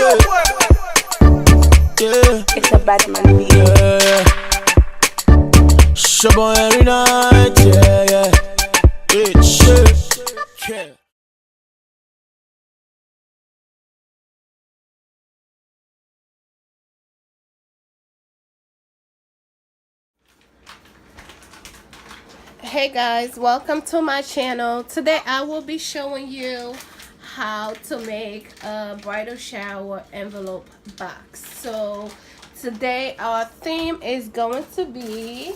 It's a Batman beat. Shabon every night, yeah. Hey guys, welcome to my channel. Today I will be showing you how to make a bridal shower envelope box. So today our theme is going to be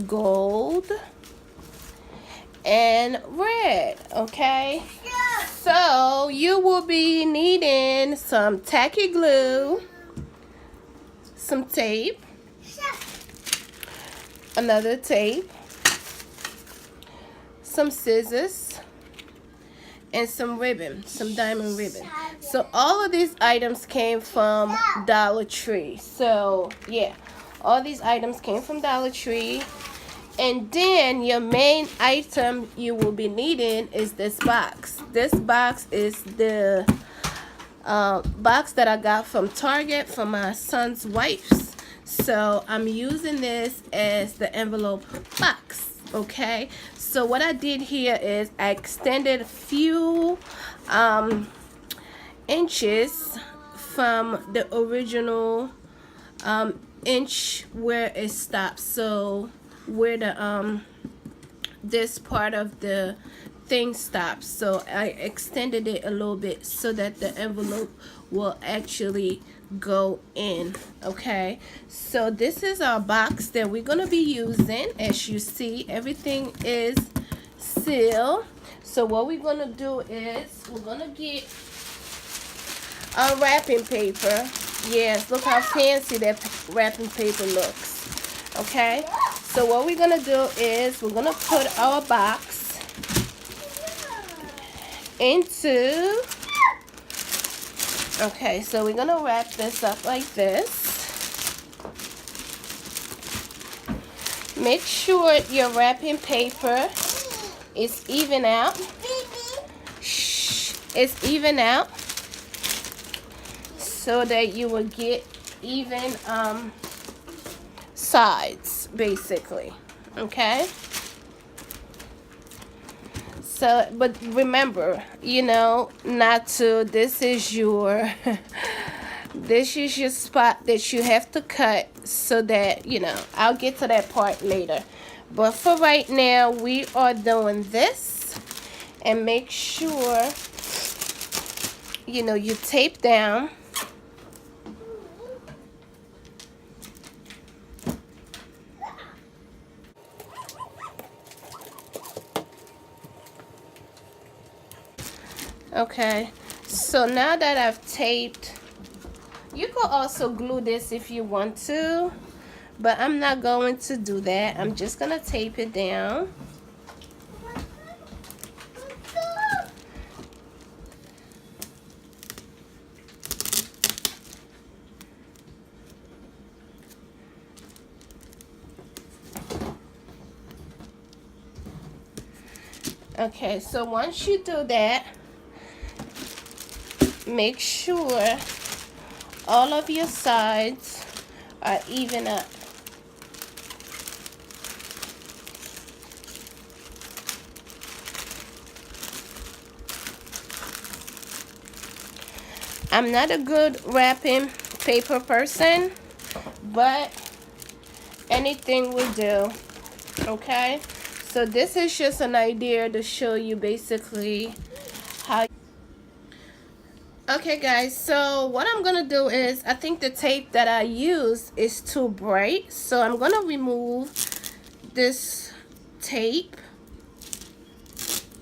gold and red, okay? So you will be needing some tacky glue, some tape, another tape, some scissors, and some ribbon, some diamond ribbon. So all of these items came from Dollar Tree. So yeah, all these items came from Dollar Tree. And then your main item you will be needing is this box. This box is the box that I got from Target for my son's wife's. So I'm using this as the envelope box, okay? So what I did here is I extended a few inches from the original inch where it stops. So where the this part of the thing stops, so I extended it a little bit so that the envelope will actually go in. Okay, so this is our box that we're gonna be using. As you see, everything is sealed. So what we're gonna do is we're gonna get our wrapping paper. Yes, look how fancy that wrapping paper looks. Okay, so what we're gonna do is we're gonna put our box into, okay, so we're gonna wrap this up like this. Make sure your wrapping paper is even out. Shh, it's even out so that you will get even sides, basically. Okay, so but remember, you know, not to, this is your this is your spot that you have to cut, so that, you know, I'll get to that part later, but for right now we are doing this. And make sure, you know, you tape down. Okay, so now that I've taped, you could also glue this if you want to, but I'm not going to do that. I'm just gonna tape it down. Okay, so once you do that, make sure all of your sides are even up. I'm not a good wrapping paper person, but anything will do. Okay, so this is just an idea to show you basically how. Okay guys, so what I'm gonna do is, I think the tape that I use is too bright, so I'm gonna remove this tape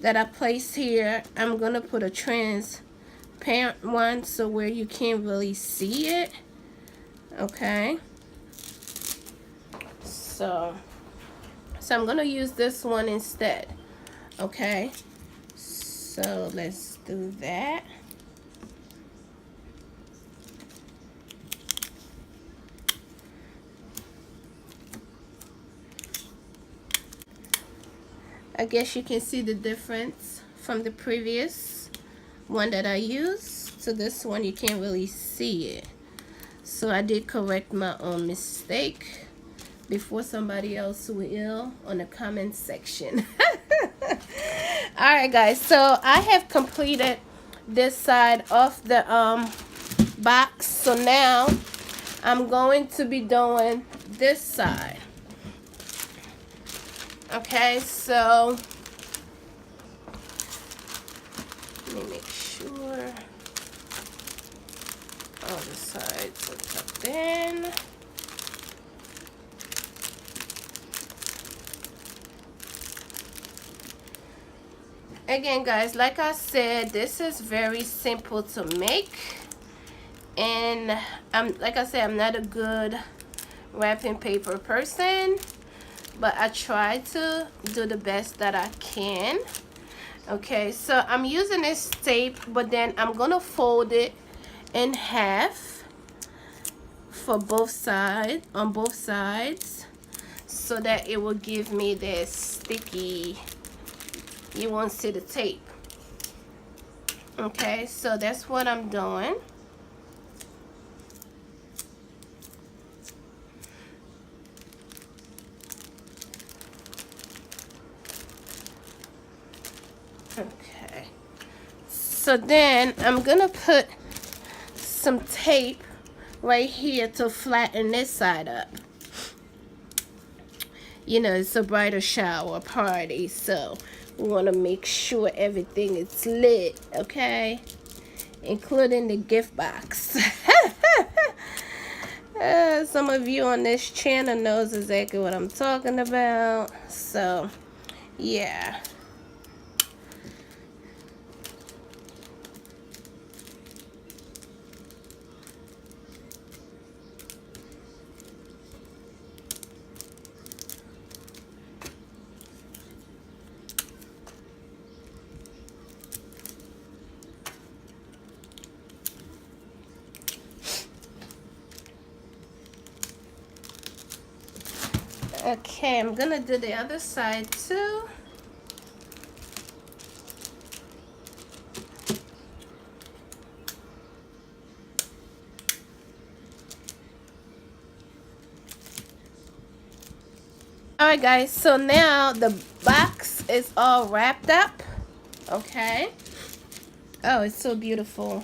that I placed here. I'm gonna put a transparent one so where you can't really see it. Okay, so I'm gonna use this one instead. Okay, so let's do that. I guess you can see the difference from the previous one that I used. to this one, you can't really see it. So I did correct my own mistake before somebody else will on the comment section. Alright guys, so I have completed this side of the box. So now I'm going to be doing this side. Okay, so let me make sure all the sides are tucked in. Again guys, like I said, this is very simple to make, and like I said, I'm not a good wrapping paper person, but I try to do the best that I can. Okay, so I'm using this tape, but then I'm gonna fold it in half for both sides, on both sides, so that it will give me this sticky, you won't see the tape. Okay, so that's what I'm doing. Okay, so then I'm gonna put some tape right here to flatten this side up. You know, it's a bridal shower party, so we want to make sure everything is lit, okay? Including the gift box. Some of you on this channel knows exactly what I'm talking about. So, yeah. Okay, I'm gonna do the other side too. Alright guys, so now the box is all wrapped up. Okay. Oh, it's so beautiful.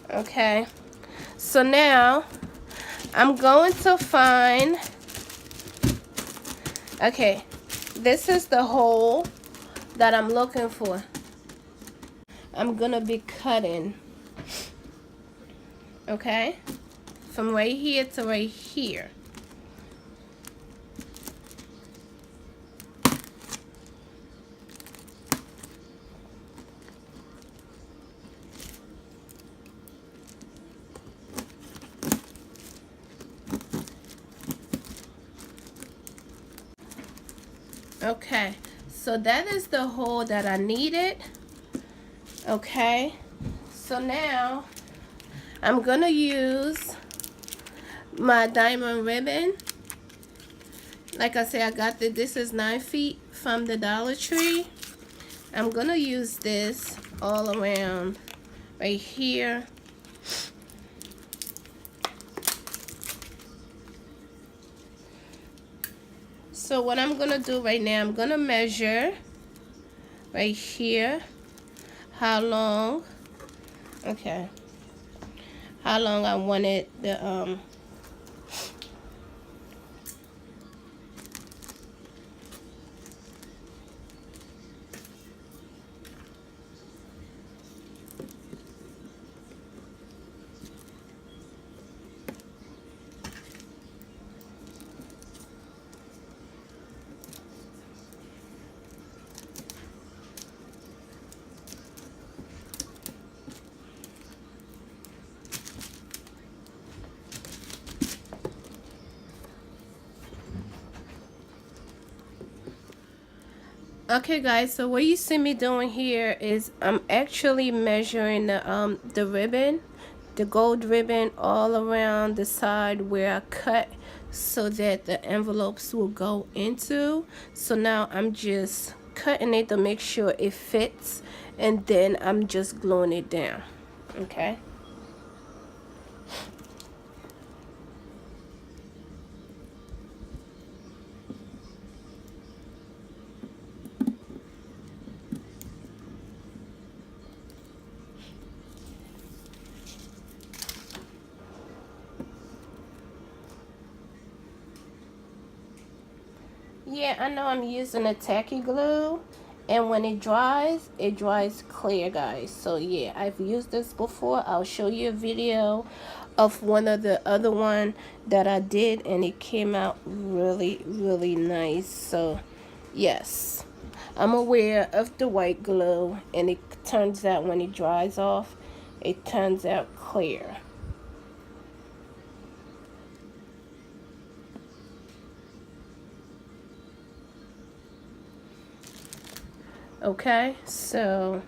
Okay. So now I'm going to find, okay, this is the hole that I'm looking for. I'm gonna be cutting, okay, from right here to right here. Okay, so that is the hole that I needed. Okay, so now I'm gonna use my diamond ribbon. Like I said, I got this is 9 feet from the Dollar Tree. I'm gonna use this all around right here. So what I'm gonna do right now, I'm gonna measure right here how long, okay, how long I wanted the okay guys, so what you see me doing here is I'm actually measuring the ribbon, the gold ribbon, all around the side where I cut so that the envelopes will go into. So now I'm just cutting it to make sure it fits, and then I'm just gluing it down. Okay. Yeah, I know I'm using a tacky glue, and when it dries clear, guys. So yeah, I've used this before. I'll show you a video of one of the other one that I did, and it came out really, really nice. So yes, I'm aware of the white glue, and it turns out when it dries off, it turns out clear. Okay, so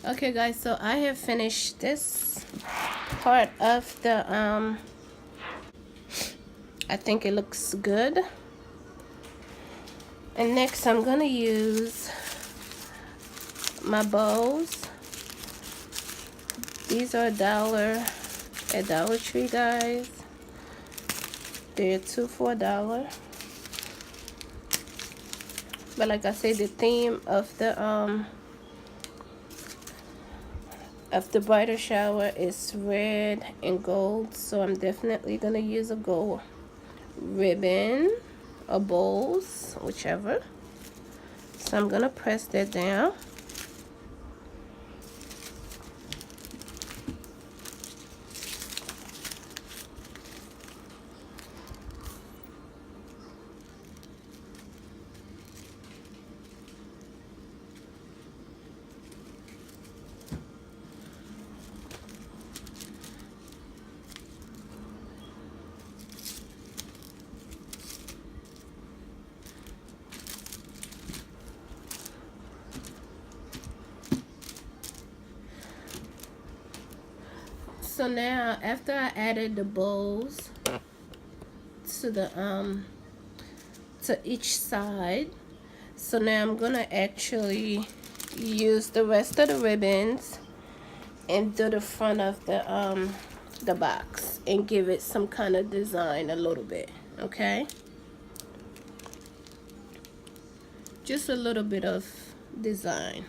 okay guys, so I have finished this part of the I think it looks good. And next I'm gonna use my bows. These are at Dollar Tree, guys. They're 2 for $1. But like I said, the theme of the bridal shower is red and gold, so I'm definitely gonna use a gold ribbon or bows, whichever. So I'm gonna press that down. So now, after I added the bows to the to each side, so now I'm gonna actually use the rest of the ribbons and do the front of the box and give it some kind of design a little bit. Okay, just a little bit of design.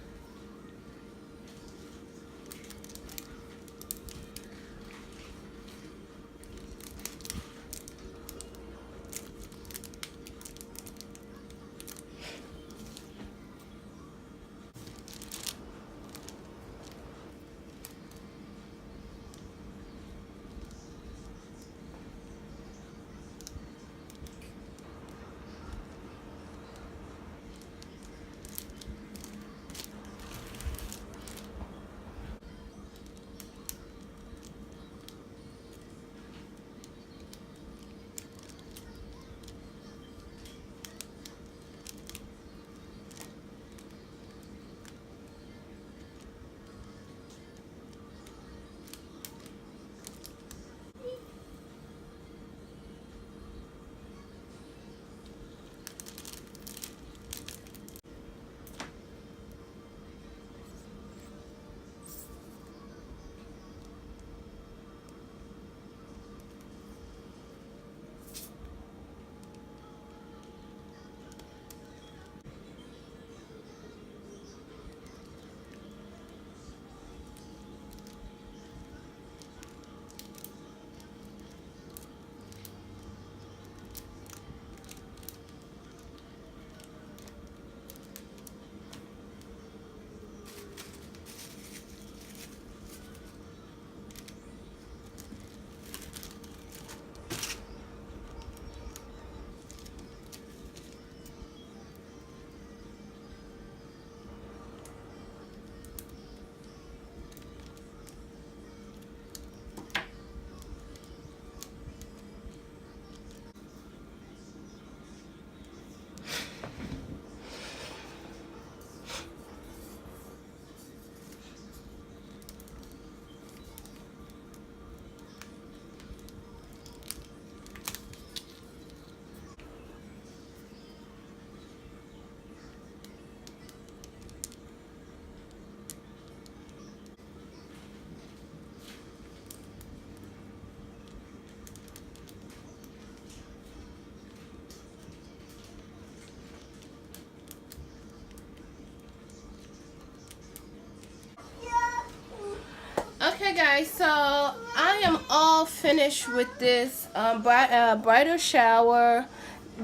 guys, so I am all finished with this bridal shower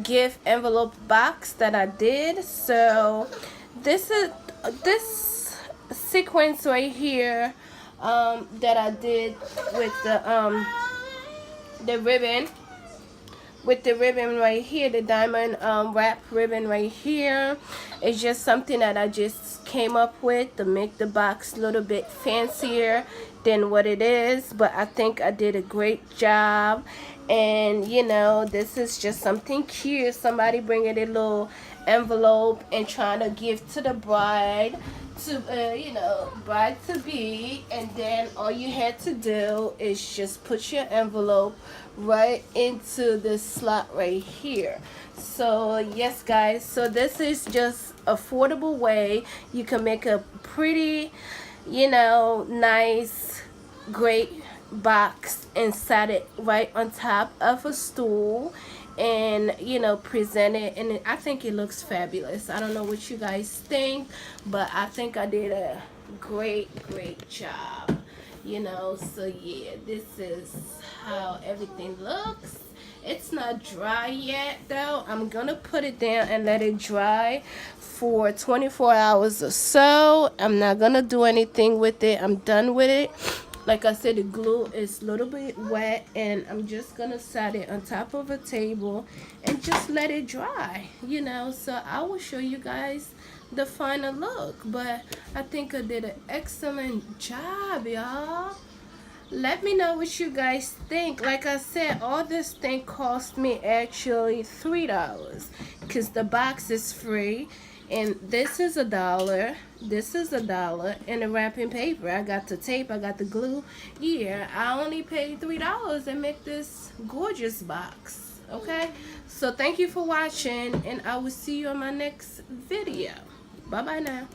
gift envelope box that I did. So this is this sequence right here that I did with the ribbon. With the ribbon right here, the diamond wrap ribbon right here. It's just something that I just came up with to make the box a little bit fancier than what it is, but I think I did a great job. And you know, this is just something cute, somebody bringing a little envelope and trying to give to the bride to you know, bride to be, and then all you had to do is just put your envelope right into this slot right here. So yes guys, so this is just affordable way you can make a pretty, you know, nice, great box and set it right on top of a stool and, you know, present it, and I think it looks fabulous. I don't know what you guys think, but I think I did a great job, you know. So yeah, this is how everything looks. It's not dry yet though. I'm gonna put it down and let it dry for 24 hours or so. I'm not gonna do anything with it. I'm done with it. Like I said, the glue is a little bit wet, and I'm just gonna set it on top of a table and just let it dry, you know. So I will show you guys the final look, but I think I did an excellent job, y'all. Let me know what you guys think. Like I said, all this thing cost me actually $3 because the box is free, and this is $1, this is $1, and the wrapping paper. I got the tape, I got the glue. Yeah, I only paid $3 and make this gorgeous box. Okay, so thank you for watching, and I will see you on my next video. Bye bye now.